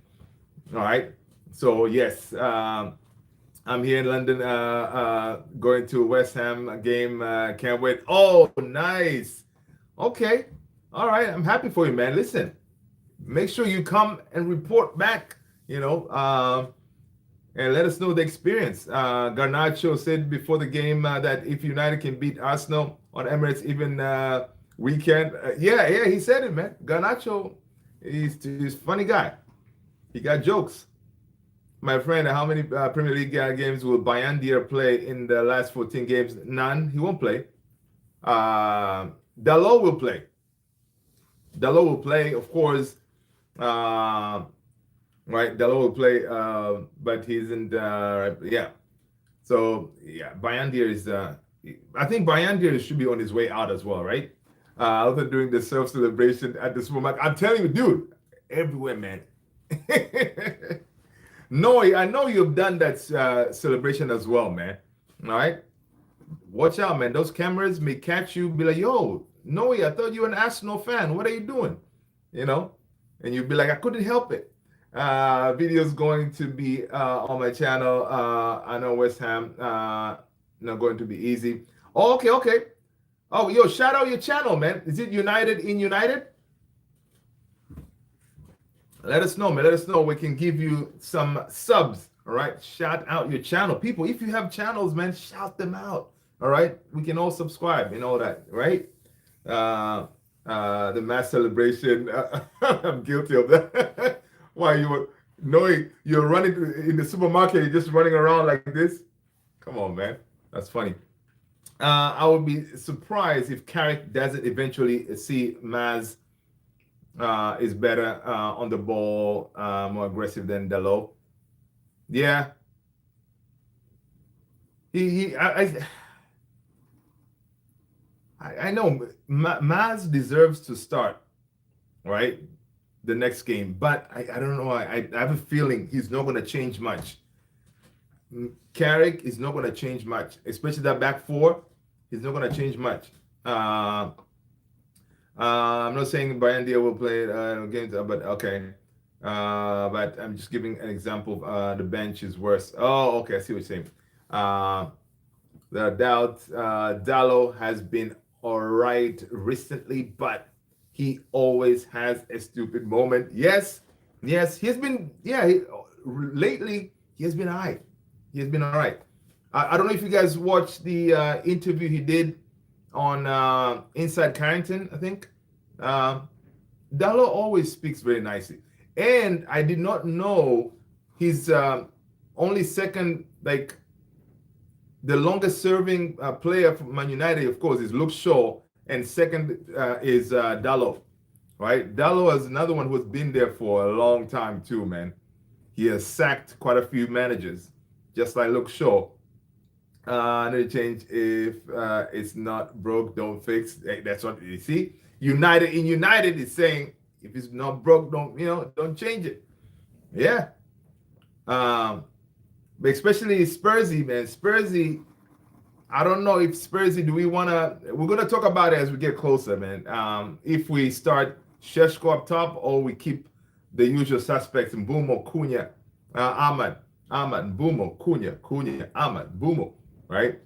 All right? So, yes, I'm here in London going to West Ham game. Can't wait. Oh, nice. Okay. All right, I'm happy for you, man. Listen, make sure you come and report back, and let us know the experience. Garnacho said before the game that if United can beat Arsenal on Emirates, even we can. Yeah, he said it, man. Garnacho, he's a funny guy. He got jokes. My friend, how many Premier League games will Bayandir play in the last 14 games? None. He won't play. Dalot will play. Dalot will play, of course. Right, Dalot will play, but he isn't. Yeah. So yeah, Bayandir is. I think Bayandir should be on his way out as well, right? Other doing the self celebration at the supermarket. I'm telling you, dude, everywhere, man. No, I know you've done that celebration as well, man. All right, watch out, man. Those cameras may catch you. Be like, yo, Noe, I thought you were an Arsenal fan. What are you doing? You know, and you'd be like, I couldn't help it. Videos going to be on my channel. I know West Ham not going to be easy. Oh, okay, okay. Oh, yo, shout out your channel, man. Is it United in United? Let us know, man. Let us know. We can give you some subs. All right. Shout out your channel. People, if you have channels, man, shout them out. All right. We can all subscribe and all that, right? The mass celebration. I'm guilty of that. Why you were knowing you're running in the supermarket, you're just running around like this? Come on, man. That's funny. I would be surprised if Carrick doesn't eventually see Maz is better on the ball, more aggressive than Dalot. Yeah, he I know Maz deserves to start, right? The next game, but I don't know. I have a feeling he's not going to change much. Carrick is not going to change much, especially that back four. He's not going to change much. I'm not saying Brian Deere will play games, but okay. But I'm just giving an example. The bench is worse. Oh, okay. I see what you're saying. The doubt Dallo has been all right recently, but he always has a stupid moment. Yes, yes, he's been. Yeah, lately he has been all right. He has been all right. I don't know if you guys watched the interview he did on Inside Carrington, I think. Dallo always speaks very nicely. And I did not know he's only second, like the longest serving player for Man United, of course, is Luke Shaw, and second is Dallo, right? Dallo is another one who's been there for a long time too, man. He has sacked quite a few managers, just like Luke Shaw. Another change if it's not broke, don't fix. That's what you see. United in United is saying if it's not broke, don't change it. Yeah. But especially Spursy, man. Spursy, I don't know if Spursy, we're gonna talk about it as we get closer, man. If we start Sheshko up top or we keep the usual suspects in Bumo, Cunha, Ahmad, Bumo, Cunha, Ahmad, Bumo, right?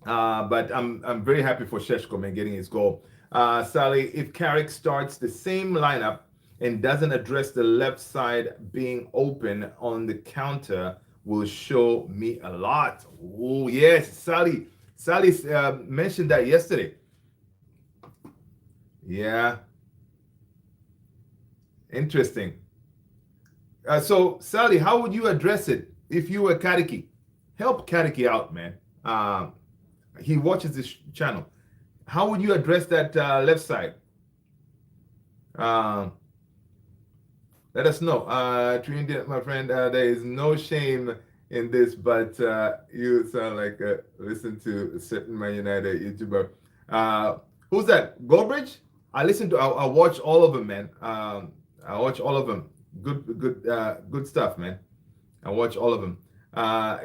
But I'm very happy for Sheshko, man, getting his goal. Sally, if Carrick starts the same lineup and doesn't address the left side being open on the counter, will show me a lot. Oh, yes, Sally. Sally mentioned that yesterday. Yeah. Interesting. So, Sally, how would you address it if you were Kadiki? Help Kadiki out, man. He watches this channel. How would you address that left side? Let us know. Trinity, my friend, there is no shame in this, but you sound like listen to a certain Man United YouTuber. Who's that? Goldbridge? I watch all of them, man. I watch all of them. Good stuff, man. I watch all of them. I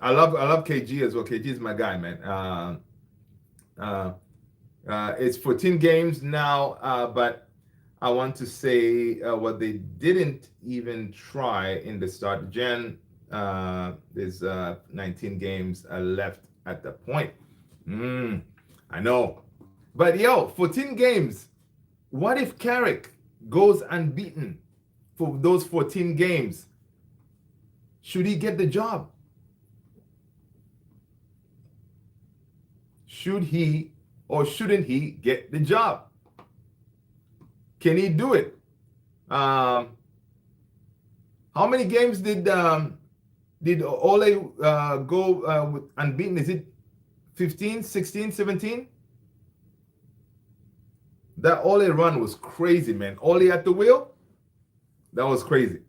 love KG as well. KG is my guy, man. It's 14 games now, but I want to say what they didn't even try in the start. There's 19 games left at the point. I know. But yo, 14 games. What if Carrick goes unbeaten for those 14 games? Should he get the job? Should he or shouldn't he get the job? Can he do it? How many games did Ole go unbeaten? Is it 15, 16, 17? That Ole run was crazy, man. Ole at the wheel? That was crazy.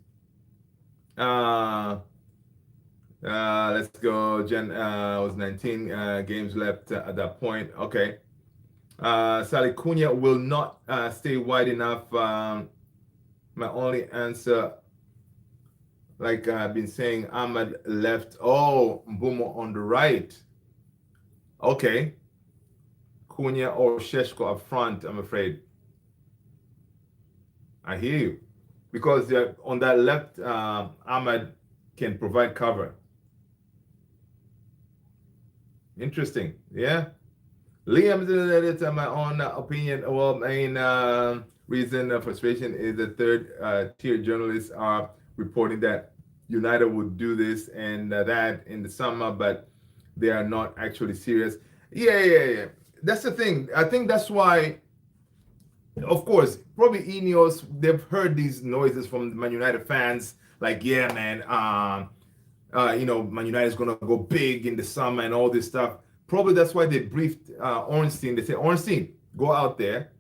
Let's go. Jen was 19 games left at that point. Okay. Sally Cunha will not stay wide enough. My only answer, like I've been saying, Ahmad left. Oh, Mbumo on the right. Okay. Cunha or Sheshko up front, I'm afraid. I hear you. Because on that left, Ahmad can provide cover. Interesting. Yeah. Liam said that my own opinion. Well, main reason of frustration is the third tier journalists are reporting that United would do this and that in the summer, but they are not actually serious. Yeah. That's the thing. I think that's why, of course, probably Ineos, they've heard these noises from the Man United fans, like, yeah, man, Man United is going to go big in the summer and all this stuff. Probably that's why they briefed Ornstein. They said, Ornstein, go out there,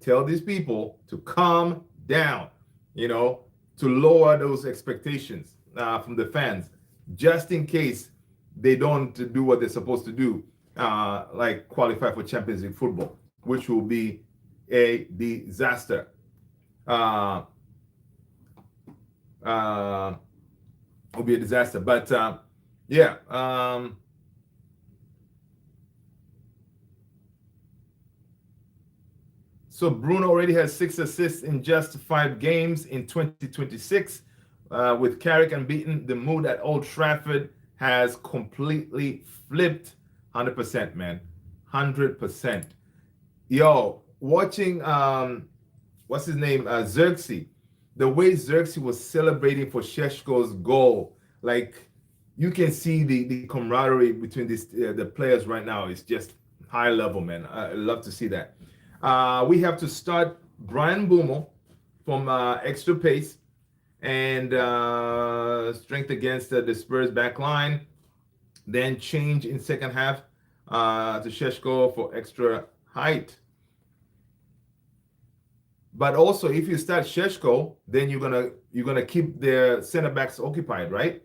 tell these people to calm down, to lower those expectations from the fans, just in case they don't do what they're supposed to do, like qualify for Champions League football, which will be a disaster. Will be a disaster. But yeah. So Bruno already has 6 assists in just 5 games in 2026. With Carrick unbeaten, the mood at Old Trafford has completely flipped. 100%, man. 100%. Yo, watching what's his name, Xerxes, the way Xerxes was celebrating for Sheshko's goal, like you can see the camaraderie between the players right now is just high level, man. I love to see that. We have to start Brian Bumo from extra pace and strength against the Spurs back line, then change in second half to Sheshko for extra height. But also, if you start Sheshko, then you're gonna keep the center backs occupied, right?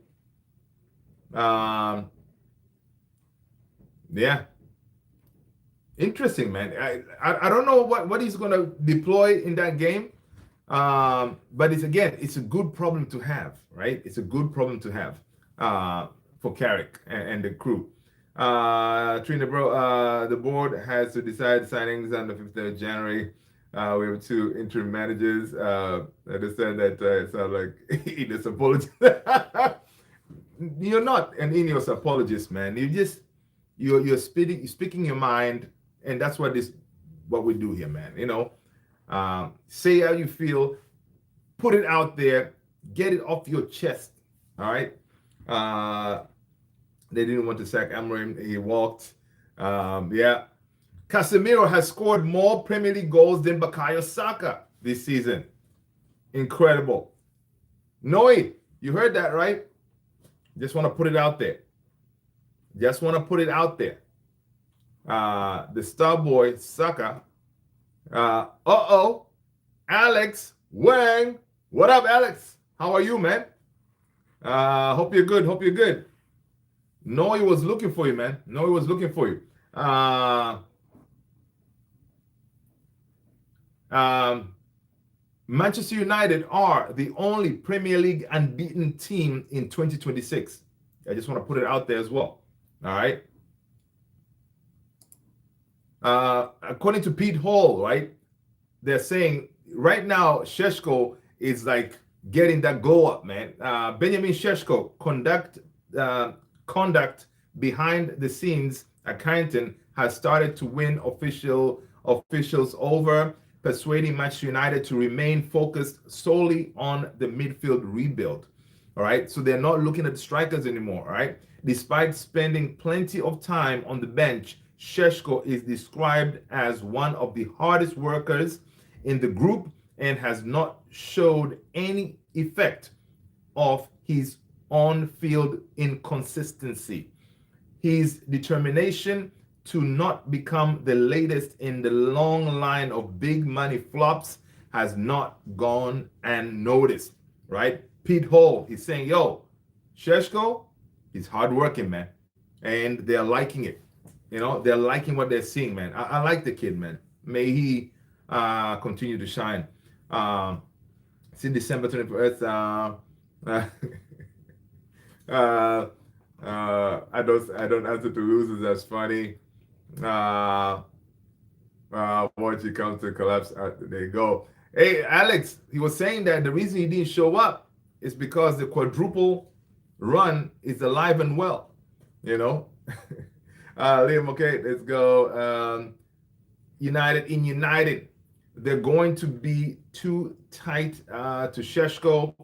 Yeah, interesting, man. I don't know what he's gonna deploy in that game, but it's a good problem to have, right? It's a good problem to have for Carrick and the crew. Trina, bro, the board has to decide signings on the 5th of January. We have 2 interim managers. I understand that it sounds like Ineos apologist. You're not an Ineos apologist, man. You're speaking your mind, and that's what we do here, man. Say how you feel, put it out there, get it off your chest. All right. They didn't want to sack Amorim. He walked. Yeah. Casemiro has scored more Premier League goals than Bukayo Saka this season. Incredible. Noe, you heard that, right? Just want to put it out there. The star boy, Saka. Alex Wang. What up, Alex? How are you, man? Hope you're good. Noe was looking for you, man. Manchester United are the only Premier League unbeaten team in 2026. I just want to put it out there as well. All right. According to Pete Hall, right, they're saying right now Sheshko is like getting that glow up, man. Benjamin Sheshko conduct behind the scenes at Carrington has started to win officials over, persuading Manchester United to remain focused solely on the midfield rebuild. All right, so they're not looking at the strikers anymore. All right, despite spending plenty of time on the bench, Sheshko is described as one of the hardest workers in the group and has not showed any effect of his on-field inconsistency. His determination to not become the latest in the long line of big money flops has not gone unnoticed, right? Pete Hall, he's saying, yo, Sheshko, he's hardworking, man. And they're liking it. They're liking what they're seeing, man. I like the kid, man. May he continue to shine. Since December 21st, uh, uh, I don't answer to losers. That's funny. Uh, once he comes to collapse, there you go. Hey, Alex, he was saying that the reason he didn't show up is because the quadruple run is alive and well. You know. Liam, okay, let's go. United, they're going to be too tight to Sheshko.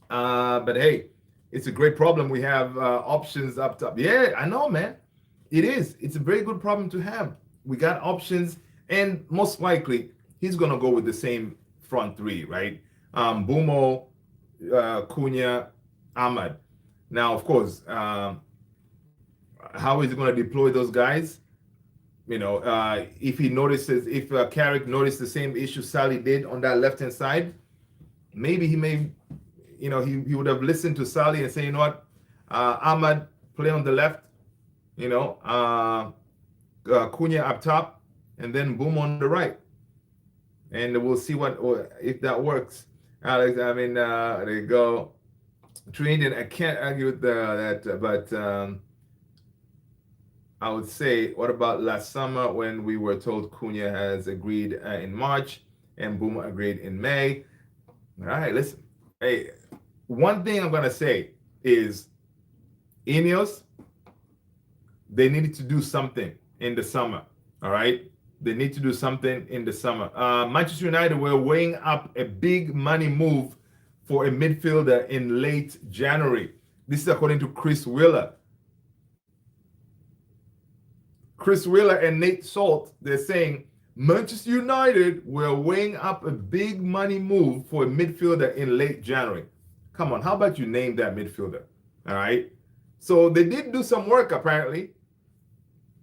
But hey, it's a great problem. We have options up top. Yeah, I know, man. It is. It's a very good problem to have. We got options, and most likely he's gonna go with the same front three, right? Bumo, Cunha, Ahmad. Now, of course, how is he gonna deploy those guys? If he notices, if Carrick noticed the same issue Sally did on that left hand side, maybe he may, he would have listened to Sally and say, you know what, Ahmad play on the left, Cunha up top, and then Boom on the right, and we'll see if that works. Alex, I mean, there you go. Trinidad, I can't argue with that, but I would say, what about last summer when we were told Cunha has agreed in March and Boom agreed in May? All right, listen. Hey, one thing I'm gonna say is, Ineos, they needed to do something in the summer. All right, they need to do something in the summer. Manchester United were weighing up a big money move for a midfielder in late January. This is according to Chris Wheeler. Chris Wheeler and Nate Salt, they're saying Manchester United were weighing up a big money move for a midfielder in late January. Come on, how about you name that midfielder? All right. So they did do some work apparently.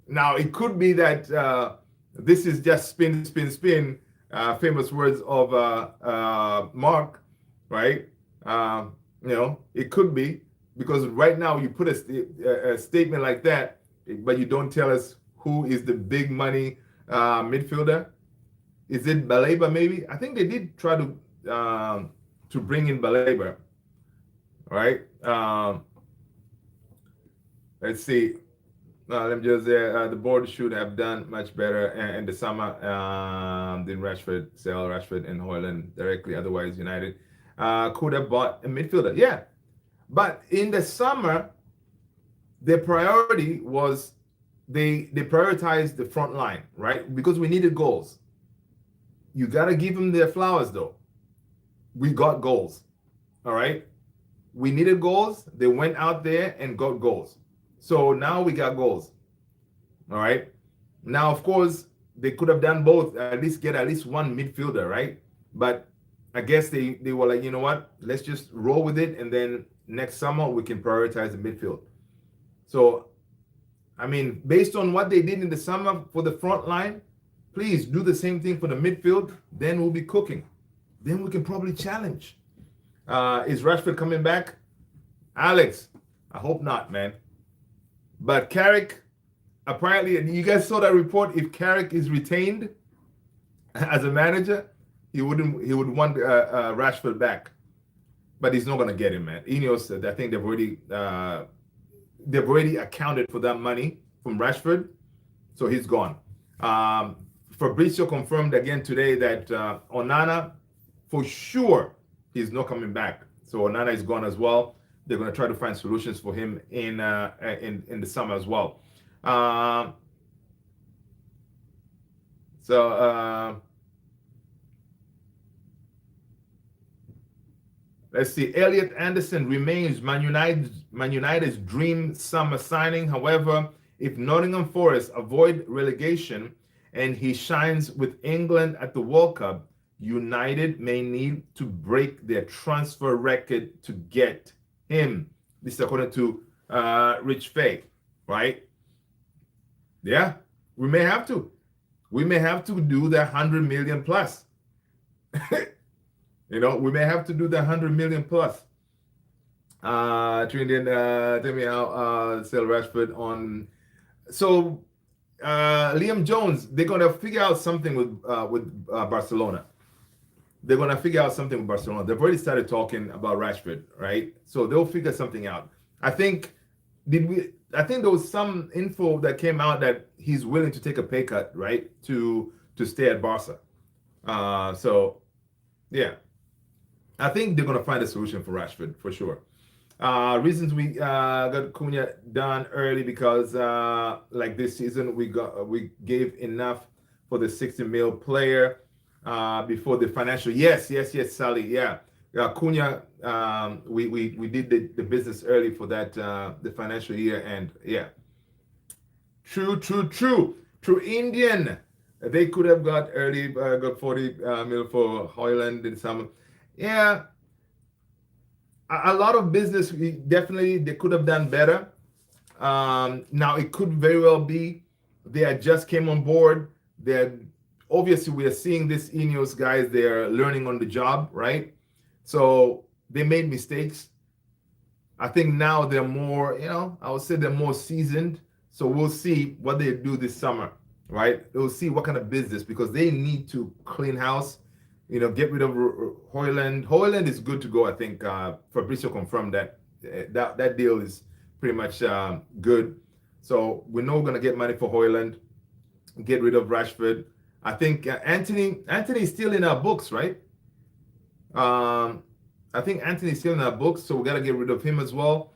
Now it could be that this is just spin, spin, spin. Famous words of Mark, right? It could be, because right now you put a statement like that, but you don't tell us who is the big money midfielder. Is it Baleba maybe? I think they did try to bring in Baleba, right? Let's see. Let me just say, the board should have done much better in the summer than sell Rashford and Højlund directly. Otherwise, United could have bought a midfielder. Yeah, but in the summer, their priority was they prioritized the front line, right? Because we needed goals. You got to give them their flowers, though. We got goals, all right? We needed goals. They went out there and got goals. So now we got goals, all right? Now, of course, they could have done both, at least get at least one midfielder, right? But I guess they were like, you know what? Let's just roll with it, and then next summer we can prioritize the midfield. So, I mean, based on what they did in the summer for the front line, please do the same thing for the midfield. Then we'll be cooking. Then we can probably challenge. Is Rashford coming back? Alex, I hope not, man. But Carrick, apparently, and you guys saw that report, if Carrick is retained as a manager, he would want Rashford back. But he's not going to get him, man. Ineos, I think they've already accounted for that money from Rashford, so he's gone. Fabrizio confirmed again today that Onana, for sure, he's not coming back. So Onana is gone as well. They're going to try to find solutions for him in the summer as well. Let's see. Elliot Anderson remains Man United's dream summer signing. However, if Nottingham Forest avoid relegation and he shines with England at the World Cup, United may need to break their transfer record to get him. This is according to Rich Fay, right? Yeah, we may have to. We may have to do the 100 million plus. We may have to do the 100 million plus. Trinidad, tell me how sell Rashford on. So Liam Jones, they're gonna figure out something with Barcelona. They're gonna figure out something with Barcelona. They've already started talking about Rashford, right? So they'll figure something out. I think I think there was some info that came out that he's willing to take a pay cut, right, to stay at Barca. So yeah, I think they're gonna find a solution for Rashford for sure. Reasons we got Cunha done early because like this season we gave enough for the 60 mil player before the financial. Yes, Sally. Yeah, Cunha. We did the business early for that the financial year, and yeah, true. Indian. They could have got early, got 40 mil for Hoyland in summer. Yeah, a lot of business. Definitely, they could have done better. Now it could very well be they had just came on board. They're obviously we are seeing this Ineos guys. They're learning on the job, right? So they made mistakes. I think now they're more, I would say they're more seasoned. So we'll see what they do this summer, right? We'll see what kind of business because they need to clean house. Get rid of Hoyland. Hoyland is good to go. I think Fabrizio confirmed that deal is pretty much good. So we know we're gonna get money for Hoyland. Get rid of Rashford. I think Anthony is still in our books, right? I think Anthony's still in our books, so we gotta get rid of him as well.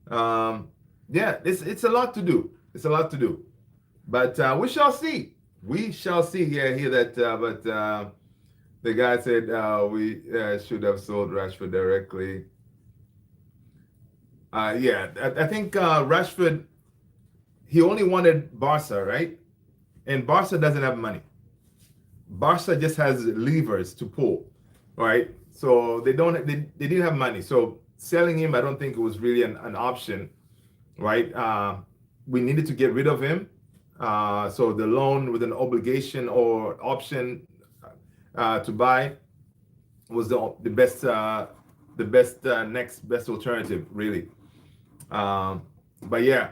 Yeah, it's a lot to do. It's a lot to do, but we shall see. We shall see. Yeah, I hear that, but the guy said we should have sold Rashford directly. Yeah, I think Rashford, he only wanted Barca, right? And Barca doesn't have money. Barca just has levers to pull, right? So they didn't have money. So selling him, I don't think it was really an option, right? We needed to get rid of him. So the loan with an obligation or option to buy was the best next best alternative, really. But yeah.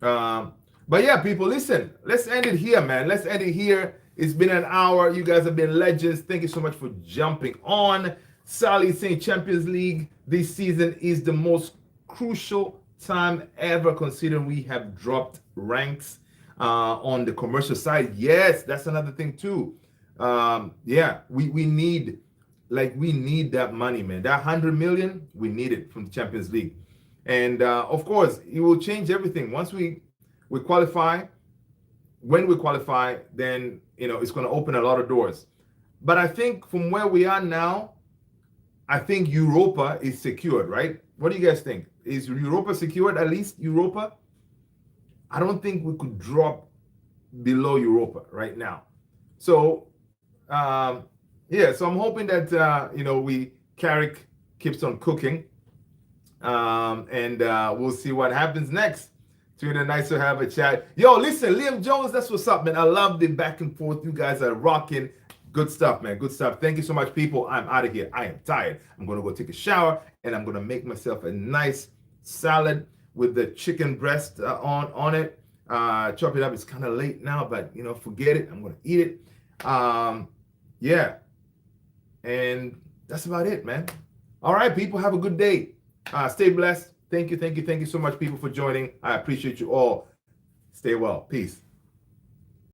But yeah, people, listen, let's end it here, man. Let's end it here. It's been an hour. You guys have been legends. Thank you so much for jumping on. Sally saying Champions League this season is the most crucial time ever, considering we have dropped ranks on the commercial side. Yes, that's another thing too. Yeah, we need that money, man. That 100 million, we need it from the Champions League. And of course, it will change everything. Once we qualify, when we qualify, then it's going to open a lot of doors. But I think from where we are now, I think Europa is secured, right? What do you guys think? Is Europa secured, at least Europa? I don't think we could drop below Europa right now. So yeah, so I'm hoping that Carrick keeps on cooking, and we'll see what happens next. It's nice to have a chat. Yo, listen, Liam Jones, that's what's up, man. I love the back and forth. You guys are rocking. Good stuff, man. Good stuff. Thank you so much, people. I'm out of here. I am tired. I'm going to go take a shower, and I'm going to make myself a nice salad with the chicken breast on it. Chop it up. It's kind of late now, but, forget it. I'm going to eat it. Yeah. And that's about it, man. All right, people. Have a good day. Stay blessed. Thank you so much, people, for joining. I appreciate you all. Stay well. Peace.